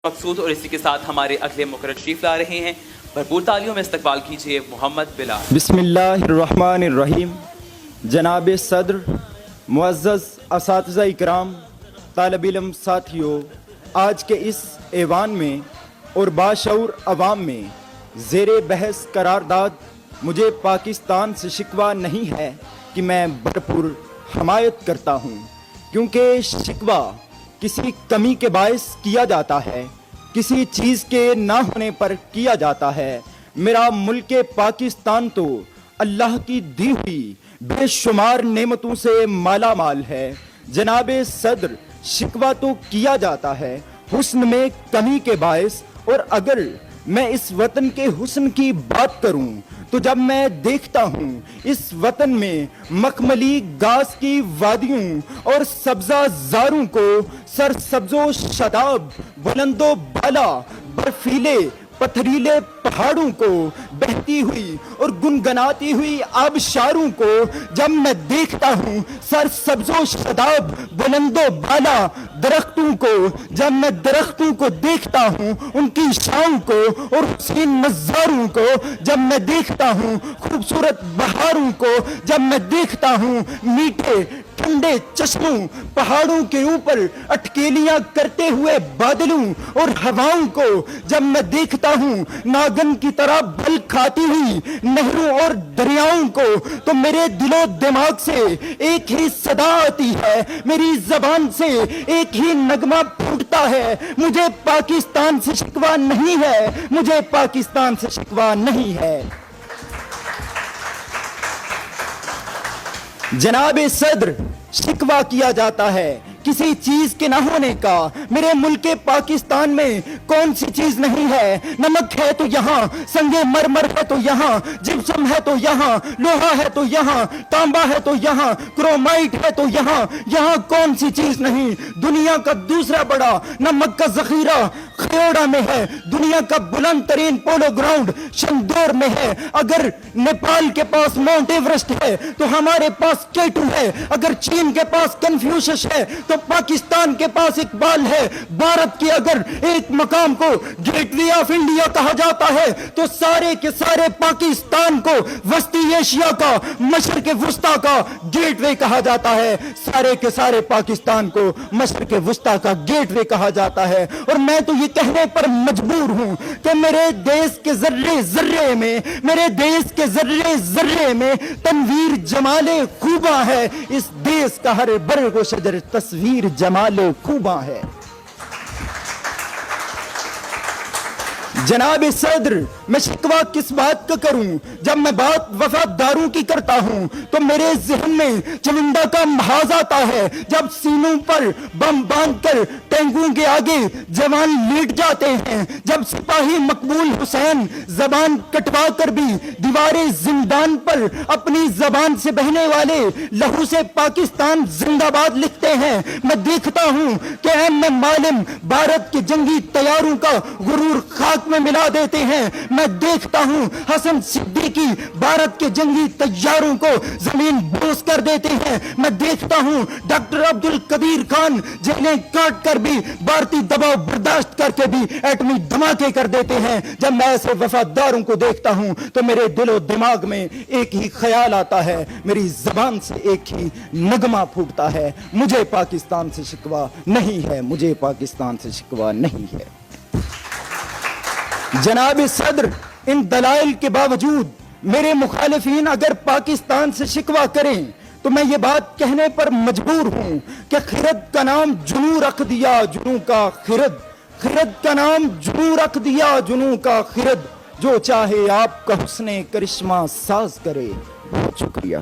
مقصود اور اسی کے ساتھ ہمارے اگلے مقرر تشریف لا رہے ہیں. بھرپور تالیوں میں استقبال کیجیے محمد بلال. بسم اللہ الرحمن الرحیم. جناب صدر، معزز اساتذہ اکرام، طالب علم ساتھیوں، آج کے اس ایوان میں اور باشعور عوام میں زیر بحث قرارداد مجھے پاکستان سے شکوہ نہیں ہے کہ میں بھرپور حمایت کرتا ہوں، کیونکہ شکوہ کسی کمی کے باعث کیا جاتا ہے، کسی چیز کے نہ ہونے پر کیا جاتا ہے. میرا ملک پاکستان تو اللہ کی دی ہوئی بے شمار نعمتوں سے مالا مال ہے. جناب صدر، شکوہ تو کیا جاتا ہے حسن میں کمی کے باعث، اور اگر میں اس وطن کے حسن کی بات کروں تو جب میں دیکھتا ہوں اس وطن میں مخملی گھاس کی وادیوں اور سبزہ زاروں کو، سرسبز و شاداب بلند و بالا برفیلے پتھریلے پہاڑوں کو، بہتی ہوئی اور گنگناتی ہوئی آبشاروں کو جب میں دیکھتا ہوں، سرسبز و شاداب بلند و بالا درختوں کو جب میں درختوں کو دیکھتا ہوں، ان کی شان کو اور حسین نظاروں کو جب میں دیکھتا ہوں، خوبصورت بہاروں کو جب میں دیکھتا ہوں، میٹھے ٹھنڈے چشموں، پہاڑوں کے اوپر اٹکیلیاں کرتے ہوئے بادلوں اور ہواؤں کو جب میں دیکھتا ہوں، ناگن کی طرح بل کھاتی ہوئی نہروں اور دریاؤں کو، تو میرے دل و دماغ سے ایک ہی صدا آتی ہے، میری زبان سے ایک ہی نغمہ پھوٹتا ہے: مجھے پاکستان سے شکوہ نہیں ہے، مجھے پاکستان سے شکوہ نہیں ہے. جناب صدر، شکوہ کیا جاتا ہے کسی چیز کے نہ ہونے کا. میرے ملک پاکستان میں کون سی چیز نہیں ہے؟ نمک ہے تو یہاں، سنگ مرمر ہے تو یہاں، جپسم ہے تو یہاں، لوہا ہے تو یہاں، تانبا ہے تو یہاں، کرومائٹ ہے تو یہاں. یہاں کون سی چیز نہیں؟ دنیا کا دوسرا بڑا نمک کا ذخیرہ خیوڑا میں ہے. دنیا کا بلند ترین پولو گراؤنڈ شندور میں ہے. اگر نیپال کے پاس ماؤنٹ ایورسٹ ہے تو ہمارے پاس کیٹو ہے. اگر چین کے پاس کنفیوشس ہے تو پاکستان کے پاس اقبال ہے. بھارت کے اگر ایک مقام کو گیٹ وے آف انڈیا کہا جاتا ہے تو سارے کے سارے پاکستان کو وسطی ایشیا کا، مشرق وسطی کا گیٹ وے کہا جاتا ہے. سارے کے سارے پاکستان کو مشرق وسطی کا گیٹ وے کہا جاتا ہے. اور میں تو یہ کہنے پر مجبور ہوں کہ میرے دیش کے ذرے ذرے میں، میرے دیش کے ذرے ذرے میں تنویر جمال خوباں ہے. اس دیش کا ہر برگ و شجر تصویر جمال خوباں ہے. جناب صدر، میں شکوہ کس بات کا کروں؟ جب میں بات وفاداروں کی کرتا ہوں تو میرے ذہن میں چمنڈا کا محاذ آتا ہے. جب سینوں پر بم باندھ کر ٹینکوں کے آگے جوان لیٹ جاتے ہیں، جب سپاہی مقبول حسین زبان کٹوا کر بھی دیوارے زندان پر اپنی زبان سے بہنے والے لہو سے پاکستان زندہ باد لکھتے ہیں، میں دیکھتا ہوں کہ ایم معلم بھارت کے جنگی طیاروں کا غرور خاک میں ملا دیتے ہیں. میں دیکھتا ہوں حسن صدیقی بھارت کے جنگی طیاروں کو زمین بوس کر دیتے ہیں. میں دیکھتا ہوں ڈاکٹر عبد القدیر خان جنہیں کاٹ کر بھی بھارتی دباؤ برداشت کر کے بھی ایٹمی دھماکے کر دیتے ہیں. جب میں ایسے وفاداروں کو دیکھتا ہوں تو میرے دل و دماغ میں ایک ہی خیال آتا ہے، میری زبان سے ایک ہی نغمہ پھوٹتا ہے: مجھے پاکستان سے شکوہ نہیں ہے، مجھے پاکستان سے شکوہ نہیں ہے. جناب صدر، ان دلائل کے باوجود میرے مخالفین اگر پاکستان سے شکوہ کریں تو میں یہ بات کہنے پر مجبور ہوں کہ خرد کا نام جنوں رکھ دیا جنوں کا خرد، خرد کا نام جنوں رکھ دیا جنوں کا خرد، جو چاہے آپ کا حسن کرشمہ ساز کرے. بہت شکریہ.